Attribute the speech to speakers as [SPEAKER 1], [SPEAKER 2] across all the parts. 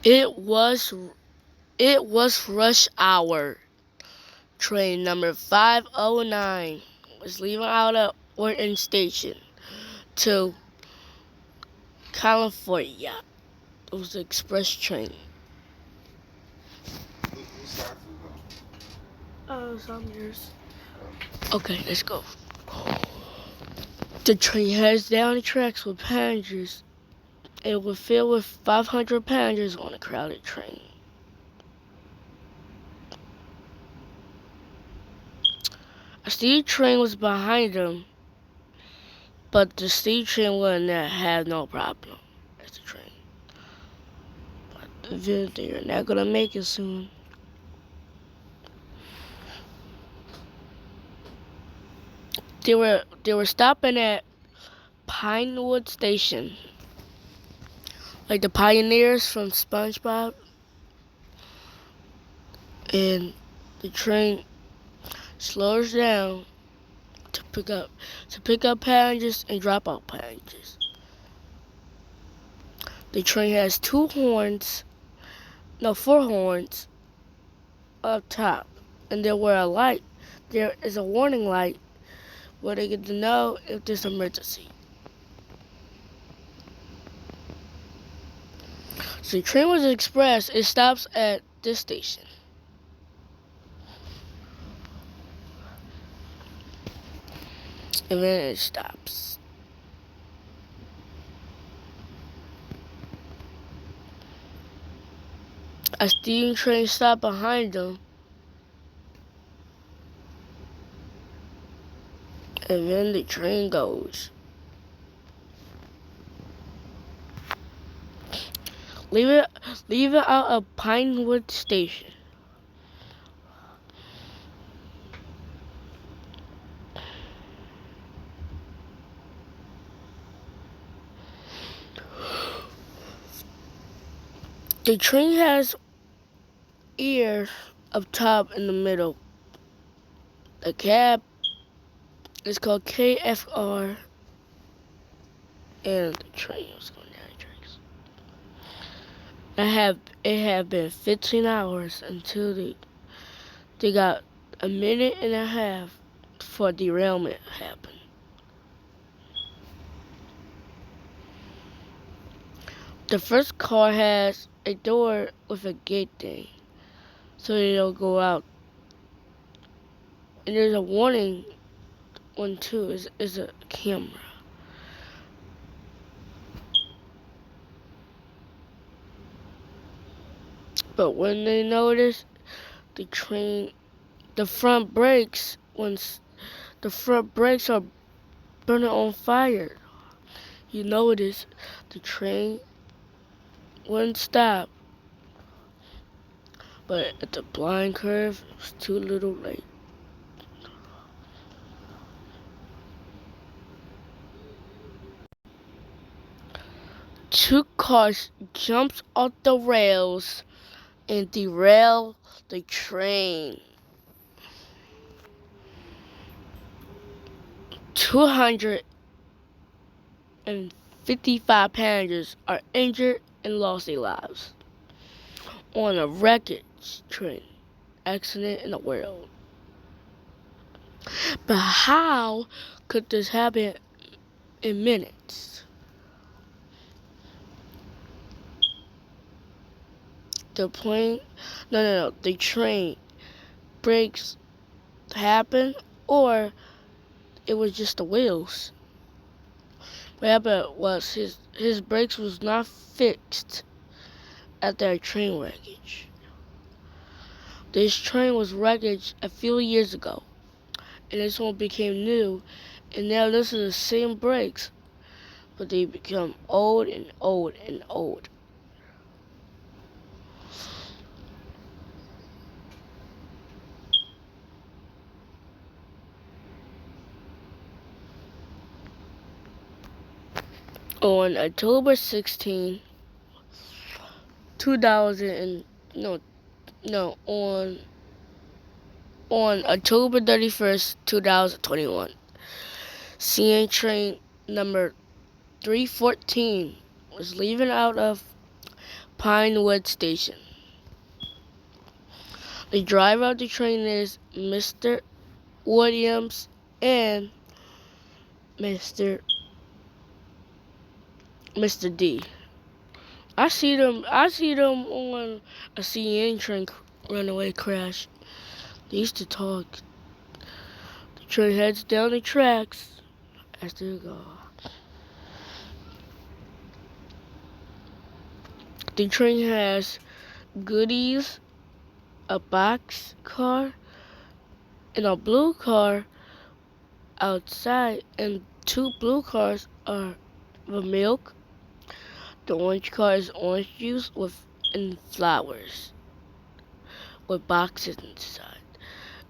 [SPEAKER 1] It was rush hour. Train number 509 was leaving out of Orton Station to California. It was the express train. Some years. Okay, let's go. The train heads down the tracks with passengers. It was filled with 500 passengers on a crowded train. A steam train was behind them, but the steam train wouldn't have no problem as the train. But they're not gonna make it soon. They were stopping at Pinewood Station, like the pioneers from SpongeBob, and the train slows down to pick up passengers and drop off passengers. The train has four horns up top, and there is a warning light where they get to know if there's an emergency. So the train was express. It stops at this station. And then it stops. A steam train stopped behind them. And then the train goes. Leave it out of Pinewood Station. The train has ears up top in the middle. The cab is called KFR, and the train was going down the tracks. It have been 15 hours until they got a minute and a half for derailment happened. The first car has a door with a gate thing, so they don't go out. And there's a warning one too, is a camera. But when they notice the front brakes, the front brakes are burning on fire, you notice the train wouldn't stop. But at the blind curve, it was too little late. Two cars jumped off the rails and derailed the train. 255 passengers are injured and lost their lives on a wreckage train accident in the world. But how could this happen in minutes? The train brakes happened, or it was just the wheels. What happened was his brakes was not fixed at that train wreckage. This train was wreckage a few years ago, and this one became new, and now this is the same brakes, but they become old and old and old. On October 16, 2000 and no on October 31st, 2021, CN train number 314 was leaving out of Pinewood Station. The driver of the train is Mr. Williams and Mr. D. I see them on a CN train runaway crash. They used to talk. The train heads down the tracks as they go. The train has goodies, a box car, and a blue car outside, and 2 blue cars are the milk. The orange car is orange juice and flowers with boxes inside.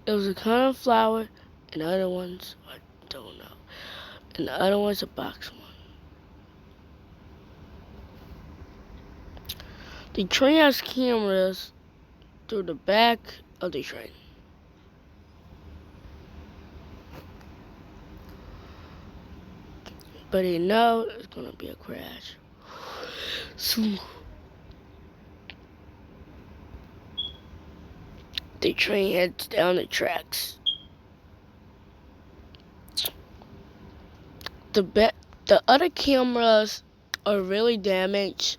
[SPEAKER 1] It was a kind of flower, and the other ones I don't know. And the other one's a box one. The train has cameras through the back of the train. But they know it's gonna be a crash. So the train heads down the tracks. The other cameras are really damaged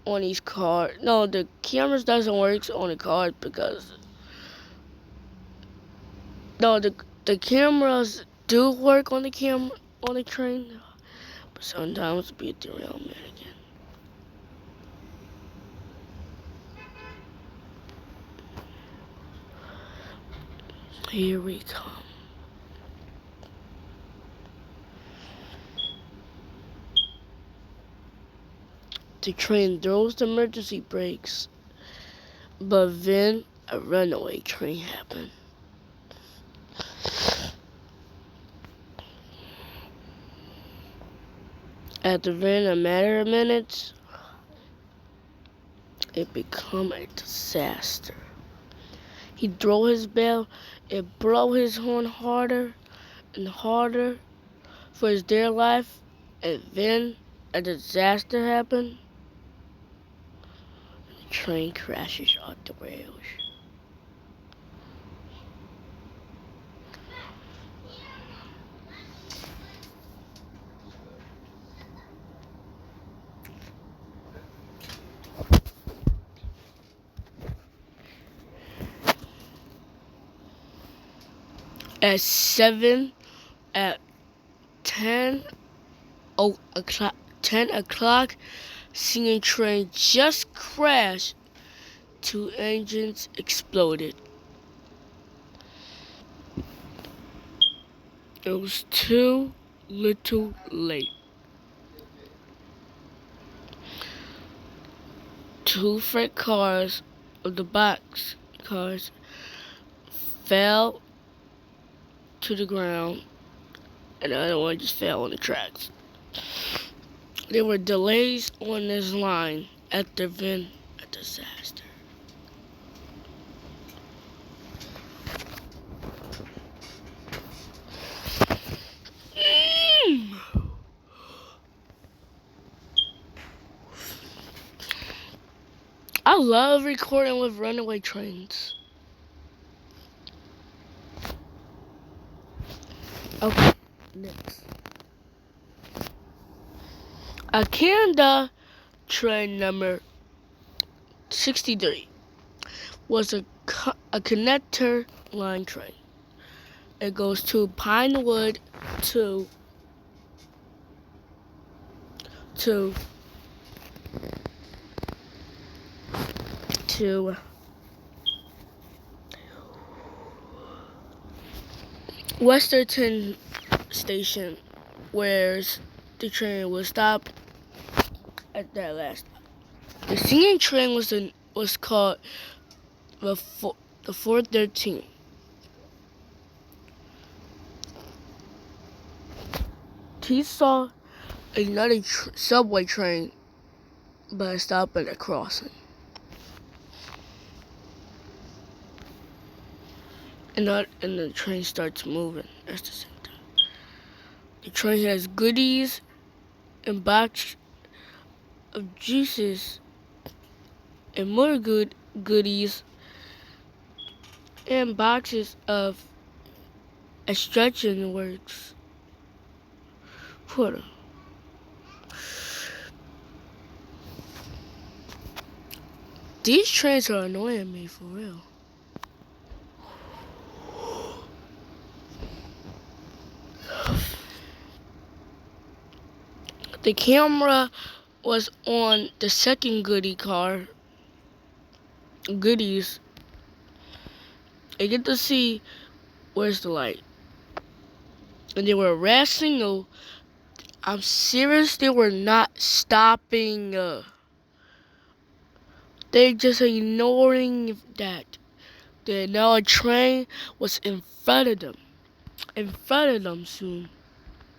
[SPEAKER 1] on these cars. No, the cameras doesn't work on the cars because the cameras do work on the train, but sometimes it'll be a derailment again. Here we come. The train throws the emergency brakes, but then a runaway train happened. After then a matter of minutes, it became a disaster. He drove his bell, it blew his horn harder and harder for his dear life, and then a disaster happened. The train crashes off the rails. At 10 o'clock, CN train just crashed. 2 engines exploded. It was too little late. 2 freight cars of the box cars fell to the ground, and the other one just fell on the tracks. There were delays on this line after then a disaster. I love recording with runaway trains. Okay, next. A Canada train number 63 was a connector line train. It goes to Pinewood to Westerton Station, where the train will stop at that last stop. The CN train was called the 413. He saw another subway train, but it stopped at a crossing. And the train starts moving at the same time. The train has goodies and box of juices and more goodies and boxes of stretching works. Hold on. These trains are annoying me for real. The camera was on the second goodies. I get to see where's the light. And they were a red signal. I'm serious, they were not stopping. They just ignoring that. Now a train was in front of them. Soon.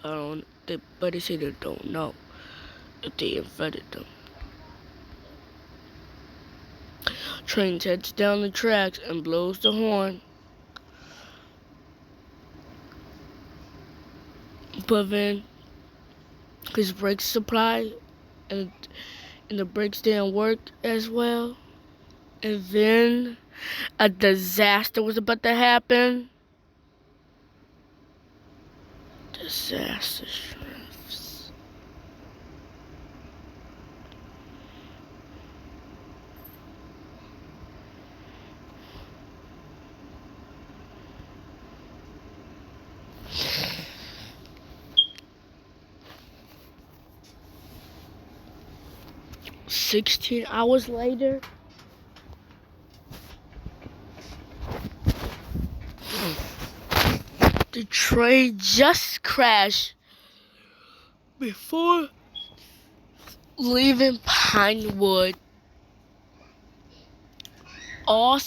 [SPEAKER 1] But they say they don't know if they in front of them. Train heads down the tracks and blows the horn. But then his brake supply and the brakes didn't work as well. And then a disaster was about to happen. Disaster strengths. $16 later, the train just crashed before leaving Pinewood. All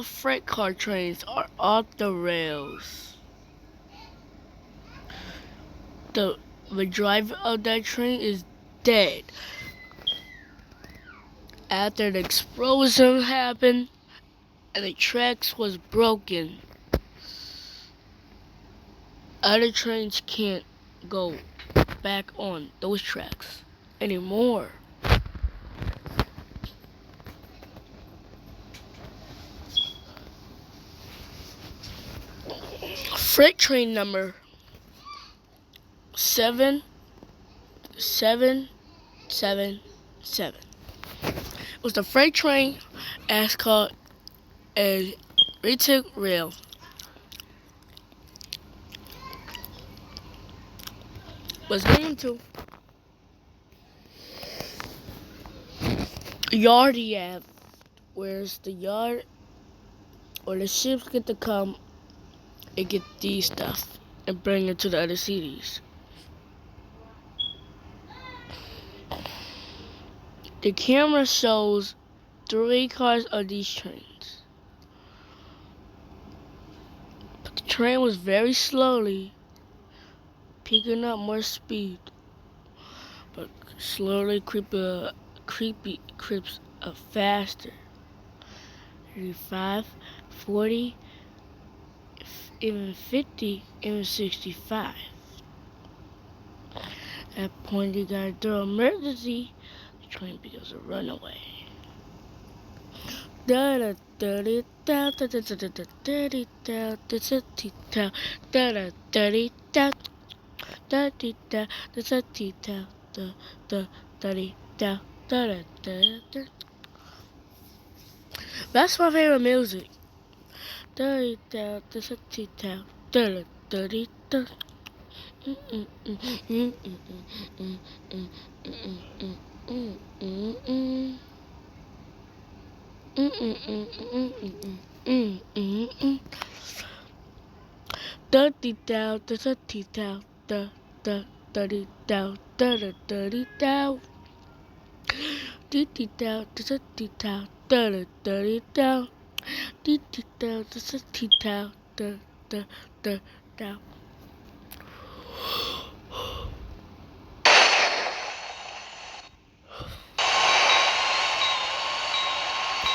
[SPEAKER 1] freight car trains are off the rails. The driver of that train is dead. After the explosion happened and the tracks was broken, other trains can't go back on those tracks anymore. Freight train number 7777 was the freight train as called a retail rail. Was going to Yardiav, where's the yard or the ships get to come and get these stuff and bring it to the other cities. The camera shows 3 cars of these trains. But the train was very slowly picking up more speed, but slowly creeps up faster. 35, 40, even 50, even 65. At that point, you gotta throw emergency. The train becomes a runaway. Da da da da da da da da da da da da da da da da that's my favorite music.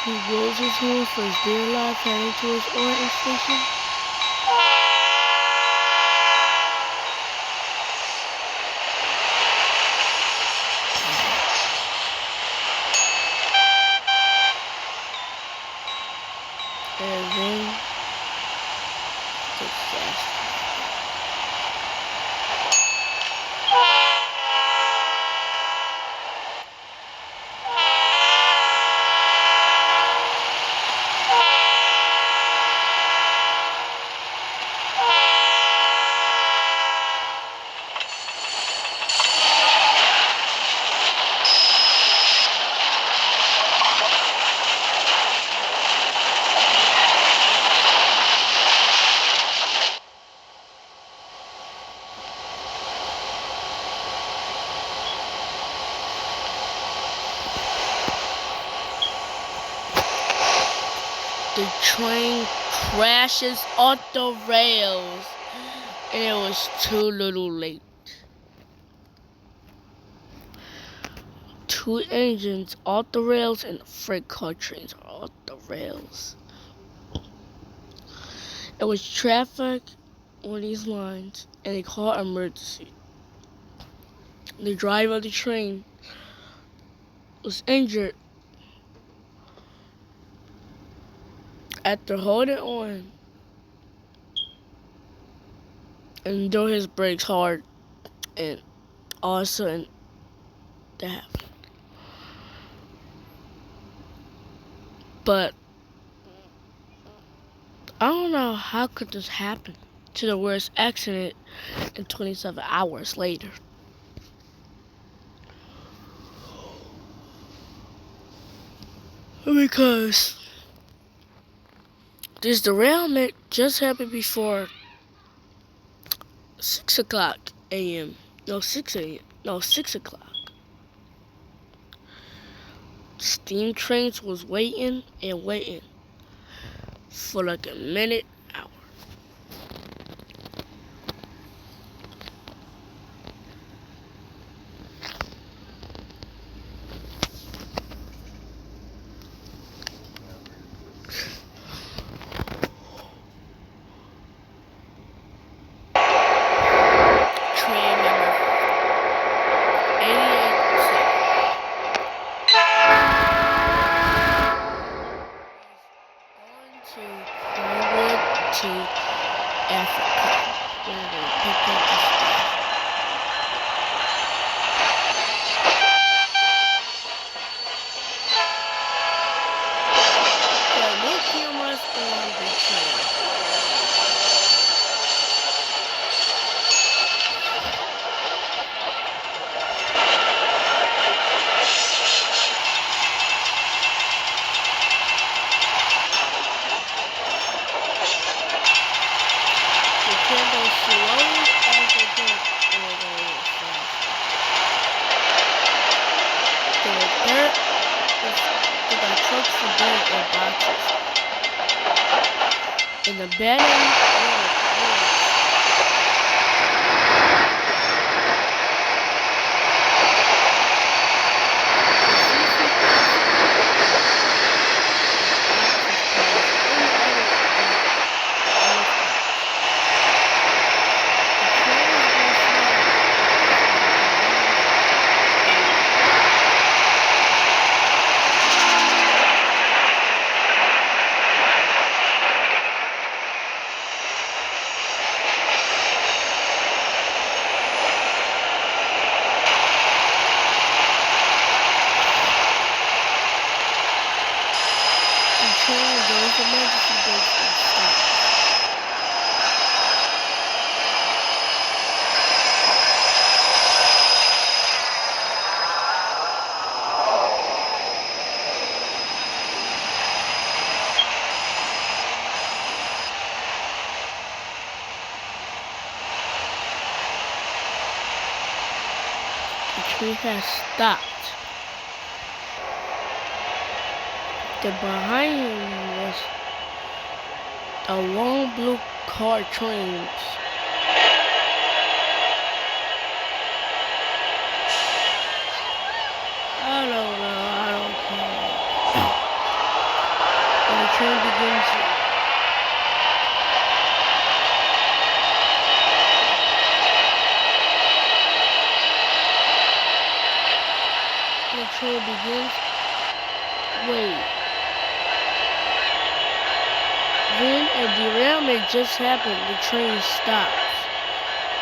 [SPEAKER 1] He rolls his horn for his dear life, heading to his ordnance station. And then disaster. The train crashes off the rails, and it was too little late. 2 engines off the rails, and the freight car trains are off the rails. It was traffic on these lines, and they called emergency. The driver of the train was injured after holding on and threw his brakes hard, and all of a sudden that happened. But I don't know how could this happen to the worst accident and 27 hours later. Because this derailment just happened before 6 o'clock a.m. No, 6 a.m. No, 6 o'clock. Steam trains was waiting and waiting for like a minute, hour. Train number 88 to Africa, where they picked up the stuff. There are no cameras on the train. The train goes slowly as they go, or they go fast. They got trucks for dirt and boxes. And the battery emergency brakes and stop. The train has stopped. The behind him was a long blue car train. I don't know, I don't care. And the train begins. The train begins. Wait. A derailment just happened. The train stops.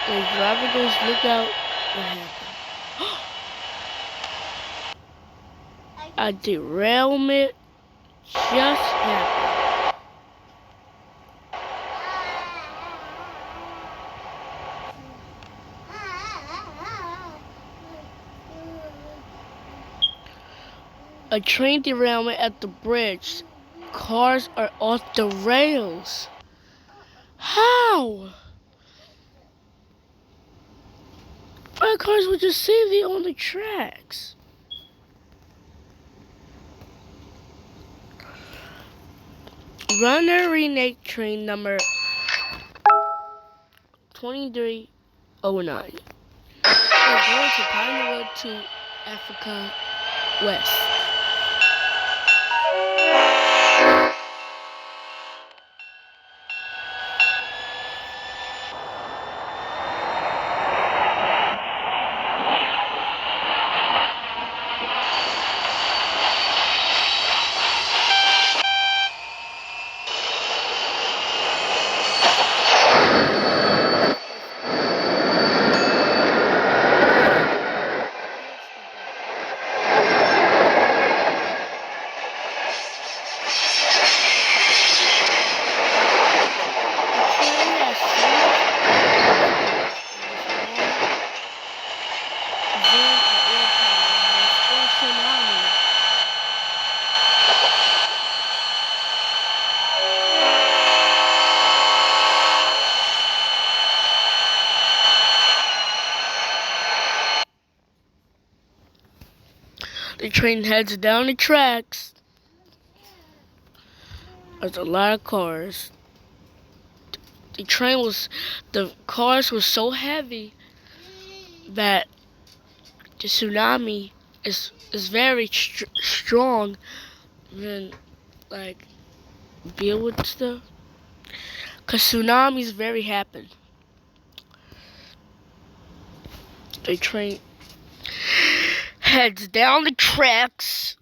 [SPEAKER 1] The driver goes, look out. What happened? A derailment just happened. A train derailment at the bridge. Cars are off the rails. How? Our cars were just safely on the tracks. Runaway train number 2309. We're going to Pinewood to Africa West. The train heads down the tracks. There's a lot of cars. The cars were so heavy that the tsunami is very strong and like deal with stuff. Cause tsunamis very happen. The train heads down the tracks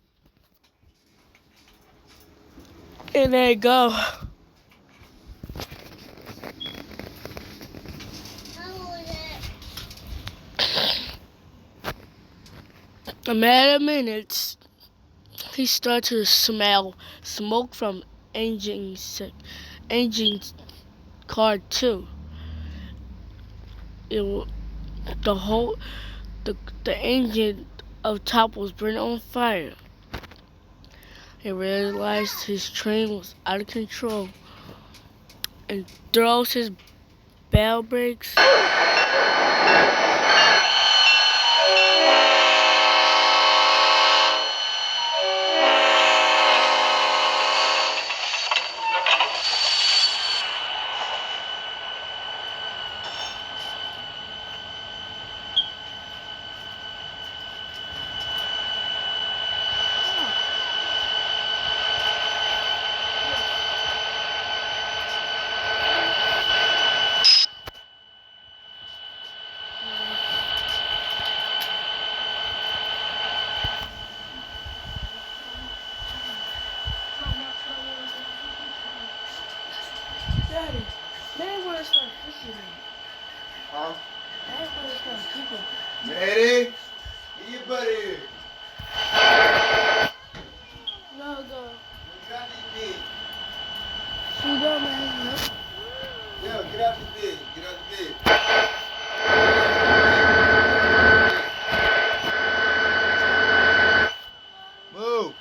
[SPEAKER 1] and they go. A matter of minutes, he started to smell smoke from engine car 2. The engine of top was burning on fire. He realized his train was out of control and throws his bell brakes. Daddy, man, where to start fishing?
[SPEAKER 2] Huh?
[SPEAKER 1] Dad, where to start fishing?
[SPEAKER 2] Daddy, get your butt here.
[SPEAKER 1] No, go.
[SPEAKER 2] Get out this bed.
[SPEAKER 1] She go, man.
[SPEAKER 2] Yo, get out the bed. Get out the bed. Move.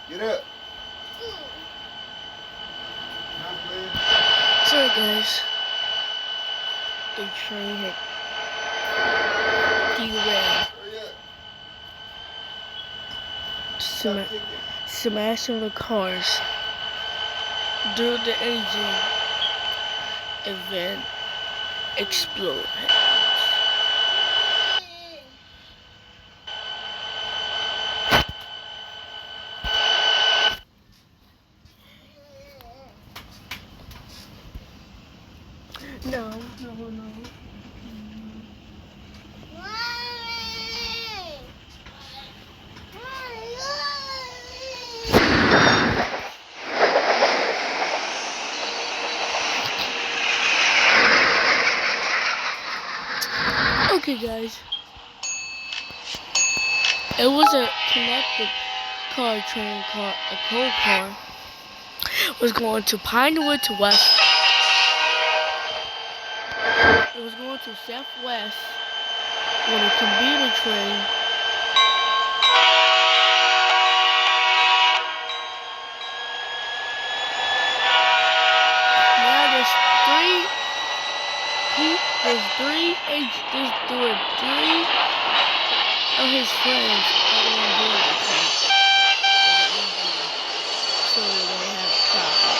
[SPEAKER 2] Get up.
[SPEAKER 1] Sorry, guys. The train had derailed.
[SPEAKER 2] Hurry up.
[SPEAKER 1] Smashing the cars through the engine and then explode. No. Okay, guys. It was a connected train car, a coal car. Was going to Pinewood to West. It was going to Southwest on a commuter train. Now there's three of his friends are on board the train. So they're gonna have a problem.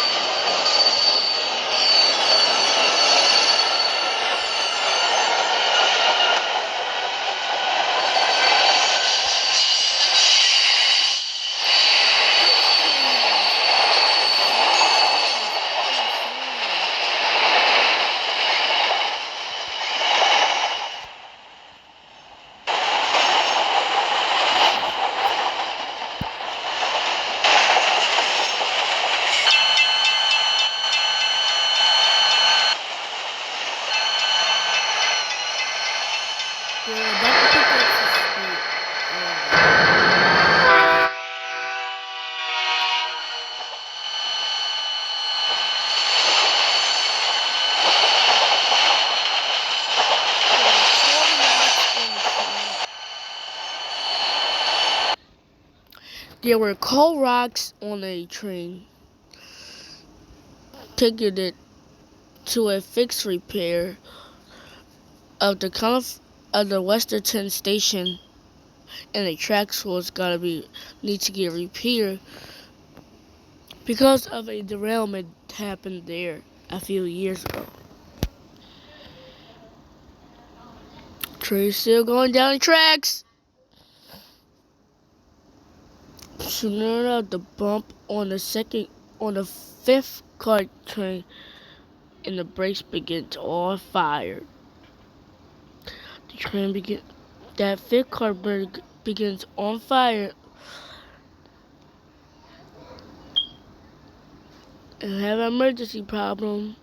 [SPEAKER 1] They're about to pick up the speed. There were coal rocks on a train, taking it to a fixed repair of the Westerton station, and the tracks was need to get repaired because of a derailment happened there a few years ago. Train's still going down the tracks. Sooner enough, the bump on the fifth car train, and the brakes begin to all fire. That fifth car begins on fire and have an emergency problem.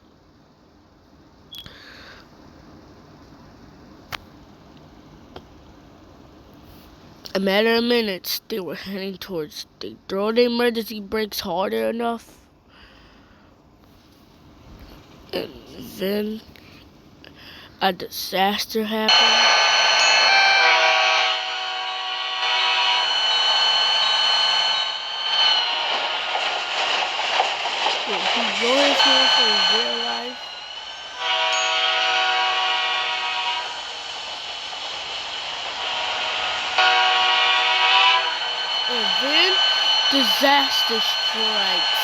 [SPEAKER 1] A matter of minutes, they were heading towards. They throw the emergency brakes harder enough, and then a disaster happened. He blew his hand for his real life. And then disaster strikes.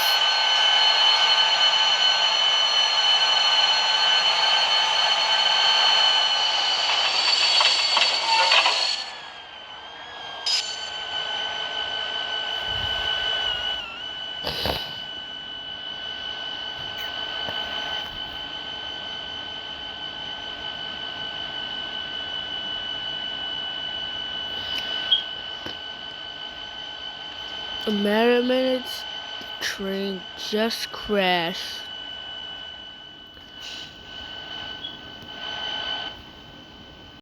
[SPEAKER 1] A matter of minutes, the train just crashed.